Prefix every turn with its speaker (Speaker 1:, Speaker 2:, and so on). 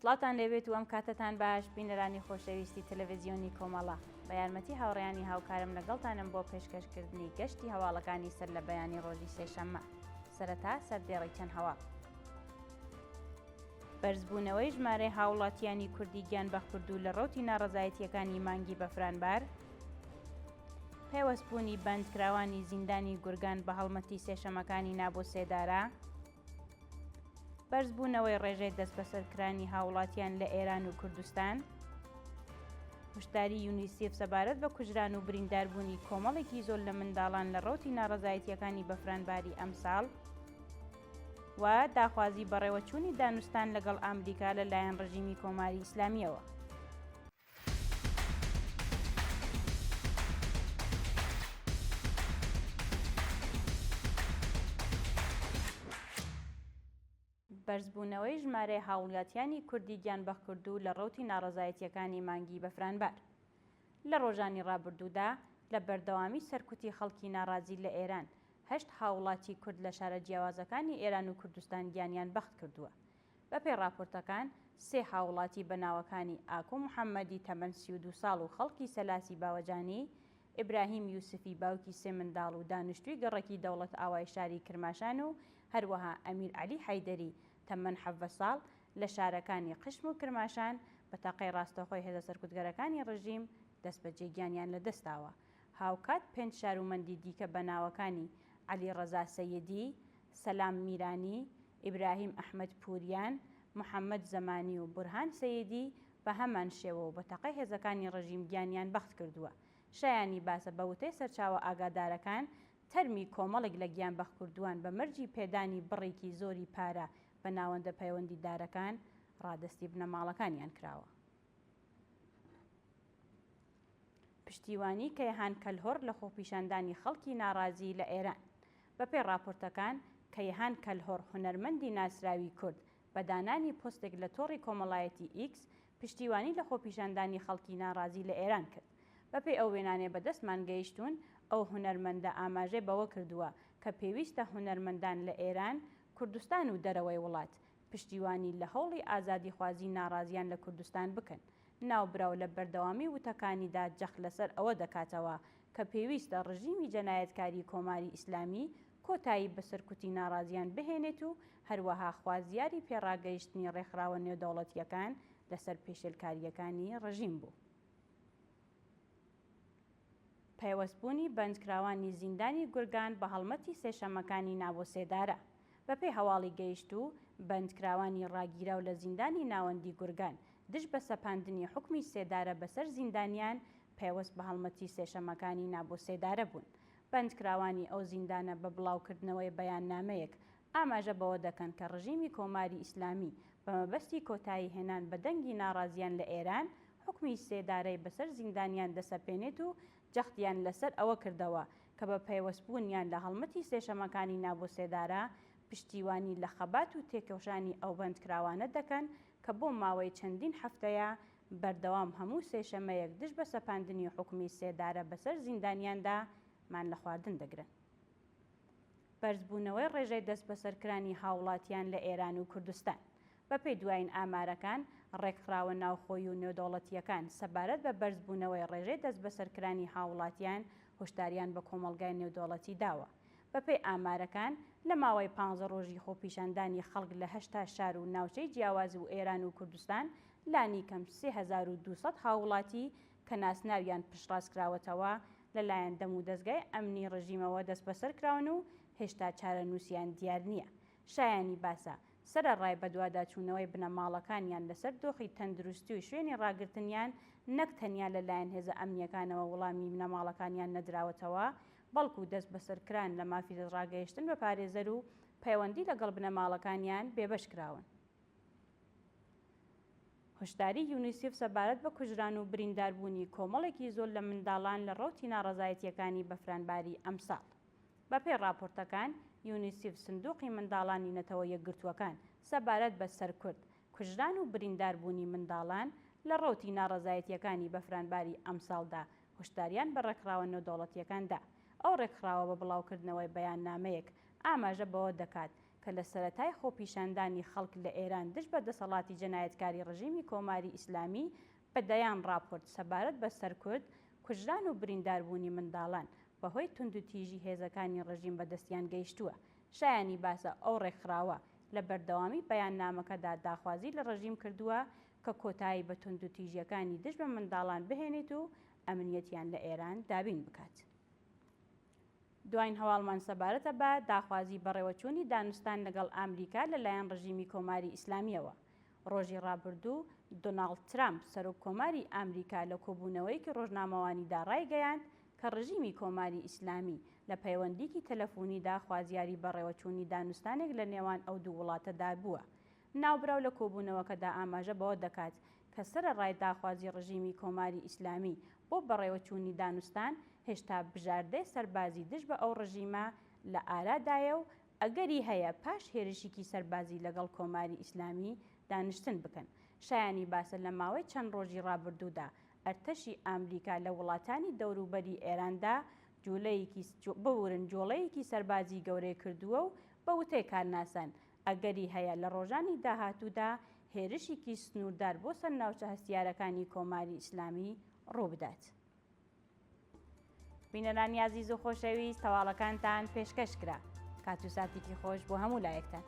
Speaker 1: سڵاتان لەوێت و ئەم کاتتان باش بینەرانی خۆشەویستی تەلەڤیزیۆنی کۆمەڵە بە یارمەتی هاوڕێیانی هاوکارم لەگەڵتانم بۆ پێشکەشکردنی گەشتی هەواڵەکانی سەر لە بەیانی ڕۆژی سێشەممە. سەرەتا سەردێڕی چەند هەواڵ. بەرزبوونەوەی ژمارەی هاوڵاتیانی کوردی گیانبەخکردوو لە ڕۆتی ناڕەزایەتیەکانی مانگی بەفرانبار، پێوەستبوونی بەندکراوانی زیندانی گورگان بە هەڵمەتی سێشەمەکانی نابۆ سێدارە، بەرزبوونەوەی ڕێژەی دەست بەسەرکرانی هاوڵاتیان لە ئێران و کوردستان، هشداری یونیسف سەبارەت بە کوژران و برینداربوونی کۆمەڵێکی زۆر لە منداڵان لە ڕۆتی ناڕەزایەتیەکانی بەفرانباری ئەمساڵ، و داخوازی بەڕێوەچوونی دانوستان لەگەڵ ئەمریکا لەلایەن ڕژیمی کۆماری ئیسلامیەوە. بەرزبوونەوەی ژمارەی هاوڵاتیانی کوردی گیانبەخکردوو لە ڕۆتی ناڕەزایەتیەکانی مانگی بەفرانبار. لە ڕۆژانی ڕابردوودا لە بەردەوامی سەرکوتی خەڵکی ناڕازی لە ئێران 8 هاوڵاتی کورد لە شارە جیاوازەکانی ئێران و کوردستان گیانیان بەخت کردووە. بەپێی راپۆرتەکان 3 هاوڵاتی بەناوەکانی ئاکۆ محەممەدی تەمەن 32 ساڵ و خەڵکی سەلاسی باوەجانی، ئیبراهیم یوسفی باوکی 3 منداڵ و دانیشتووی گەڕەکی دەوڵەت ئاوای شاری کرماشان و هەروەها ئەمیر عەلی حەیدەری تەمەن 17 ساڵ لە شارەکانی قشم و کرماشان بە تاقەی ڕاستەوخۆی هێزە سەرکوتگەرەکانی ڕژیم دەست بە جێگیانیان لەدەستاوە. هاوکات 5 شارومەندی دیکە بەناوەکانی عەلی ڕەزا سەیدی، سەلام میرانی، ئیبراهیم ئەحمەد پوریان، محەممەد زەمانی و بورهان سەیدی بە هەمان شێوە و بە تاقەی هێزەکانی ڕژیم گیانیان بەخت کردووە. شایانی باسە بە وتەی سەرچاوە ئاگادارەکان تەرمی کۆمەڵێک لە گیانبەخکردووان بە مەرجی پێدانی بڕێکی زۆری پارە بە ناوەندە پەیوەندیدارەکان ڕادستی بنەماڵەکانیان کراوە. پشتیوانی کەیهان کەلهۆر لە خۆپیشاندانی خەڵکی ناڕازی لە ئێران. بەپێی راپۆرتەکان کەیهان کەلهۆر هونەرمەندی ناسراوی کورد بە دانانی پۆستێک لە تۆڕی کۆمەڵایەتی ئیکس پشتیوانی لە خۆپیشاندانی خەڵکی ناڕازی لە ئێران کرد. بەپێی ئەو وێنانێ بەدەستمان گەیشتون ئەو هونەرمەندە ئاماژەی بەوە کردووە کە پێویستە هونەرمەندان لە ئێران، کوردستان و دەرەوەی وڵات پشتیوانی لە هەوڵی ئازادیخوازی ناڕازیان لە کوردستان بکەن. ناوبراو لە بەردەوامی وتەکانیدا جەخ لەسەر ئەوە دەکاتەوە کە پێویستە ڕژیمی جەنایەتکاری کۆماری ئیسلامی کۆتایی بە سەرکوتی ناڕازیان بهێنێت و هەروەها خوازیاری پێڕاگەیشتنی ڕێکخراوە نێودەوڵەتیەکان لەسەر پێشێلکاریەکانی ڕژیم بوو. پەیوەستبوونی بەندکراوانی زیندانی گورگان بە هەڵمەتی سێشەمەکانی نابۆ سێدارە. بەپێی هەواڵی گەیشت و بەندکراوانی ڕاگیراو لە زیندانی ناوەندی گورگان دژ بە سەپاندنی حکمی سێدارە بەسەر زیندانیان پێوەست بە هەڵمەتی سێشەمەکانی نابۆ سێدارە بوون. بەندکراوانی ئەو زیندانە بە بڵاوکردنەوەی بەیاننامەیەک ئاماژە بەوە دەکەن کە ڕژیمی کۆماری ئیسلامی بە مەبەستی کۆتایی هێنان بە دەنگی ناڕازیان لە ئێران حکمی سێدارەی بەسەر زیندانیان دەسەپێنێت و جەختیان لەسەر ئەوە کردەوە کە بە پەیوەستبوونیان لە هەڵمەتی سێشەمەکانی نابۆ سێدارە پشتیوانی لە خەبات و تێکەوشانی ئەو بەندکراوانە دەکەن کە بۆ ماوەی چەندین هەفتەیە بەردەوام هەموو سێشەمەیەک دژ بە سەپاندنی حکمی سێدارە بەسەر زیندانیاندا مان لە خواردن دەگرن. بەرزبوونەوەی ڕێژەی دەست بەسەرکرانی هاوڵاتیان لە ئێران و کوردستان. بەپێی دوایین ئامارەکان ڕێکخراوە ناوخۆیی و نێودەوڵەتیەکان سەبارەت بە بەرزبوونەوەی ڕێژەی دەست بەسەرکرانی هاوڵاتیان هۆشداریان بە کۆمەڵگای نێودەوڵەتی داوە. بەپێی ئامارەکان لە ماوەی 15 ڕۆژی خۆپیشاندانی خەڵک لە 8 شار و ناوچەی جیاواز و ئێران و کوردستان لانی کەم 3200 هاوڵاتی کە ناسناویان پشتڕاستکراوەتەوە لەلایەن دەم و دەستگای ئەمنی ڕژیمەوە دەست بەسەرکراون و هێشتا چارەنووسیان دیار نییە. شایانی باسە سەرەڕای بەدواداچوونەوەی بنەماڵەکانیان لەسەر دۆخی تەندروستی و شوێنی ڕاگرتنیان نەک تەنیا لەلایەن هێزە ئەمنیەکانەوە وەڵامی بنەماڵەکانیان نەدراوەتەوە، بەڵکو دەست بەسەرکران لە مافی ڕاگەیشتن بە پارێزەر و پەیوەندی لەگەڵ بنەماڵەکانیان بێبەش کراون. هشداری یونیسف سەبارەت بە کوژران و برینداربوونی کۆمەڵێکی زۆر لە منداڵان لە ڕۆتی ناڕەزایەتیەکانی بەفرانباری ئەمساڵ. بەپێی راپۆرتەکان یونیسف سندوقی منداڵانی نەتەوە یەکگرتووەکان سەبارەت بە سەرکورد، کوژران و برینداربوونی منداڵان لە ڕۆتی ناڕەزایەتیەکانی بەفرانباری ئەمساڵدا هشداریان بە ڕێکخراوە نێودەوڵەتیەکاندا. ئەو ڕێکخراوە بە بڵاوکردنەوەی بەیاننامەیەک ئاماژە بەوە دەکات کە لە سەرەتای خۆپیشاندانی خەڵک لە ئێران دژ بە دەسەڵاتی جەنایەتکاری ڕژیمی کۆماری ئیسلامی بەدەیان راپۆرت سەبارەت بە سەرکورد کوژران و برینداربوونی منداڵان بەهۆی توندوتیژی هێزەکانی ڕژیم بەدەستیان گەیشتووە. شایانی باسە ئەو ڕێکخراوە لە بەردەوامی بەیاننامەکەدا داخوازی لە ڕژیم کردووە کە کۆتایی بە توندوتیژیەکانی دژ بە منداڵان بهێنێت و ئەمنیەتیان لە ئێران دابین بکات. دوایین هەواڵمان سەبارەتە بە داخوازی بەڕێوەچوونی دانوستان لەگەڵ ئامریکا لەلایەن ڕژیمی کۆماری ئیسلامیەوە. ڕۆژی ڕابردوو دۆناڵد ترامپ سەرۆک کۆماری ئامریکا لە کۆبوونەوەیەکی ڕۆژنامەوانیدا ڕایگەیاند کە ڕژیمی کۆماری ئیسلامی لە پەیوەندیکی تەلەفۆنیدا خوازیاری بەڕێوەچوونی دانوستانێک لە نێوان ئەو دوو وڵاتەدا بووە. ناوبراو لە کۆبوونەوەکەدا ئاماژە بەوە دەکات کە سەرەڕای داخوازی ڕژیمی کۆماری ئیسلامی بۆ بەڕێوەچوونی دانوستان هێشتا بژاردەی سەربازی دژ بە ئەو ڕژیمە لە ئارادایە و ئەگەری هەیە پاش هێرشێکی سەربازی لەگەڵ کۆماری ئیسلامی دانیشتن بکەن. شایانی باسە لە ماوەی چەند ڕۆژی ڕابردوودا ئەرتەشی ئامریکا لە وڵاتانی دەوروبەری ئێراندا بورن جۆڵەیەکی سەربازی گەورەی کردووە و بە وتەی کارناسان ئەگەری هەیە لە ڕۆژانی داهاتوودا هێرشێکی سنووردار بۆ سەرناوچە هەستیارەکانی کۆماری ئیسلامی ڕووبدات. بینەرانی عەزیز و خۆشەویست، هەواڵەکانتان پێشکەش کرا. کات و ساتێکی خۆش بۆ هەموو لایەکتان.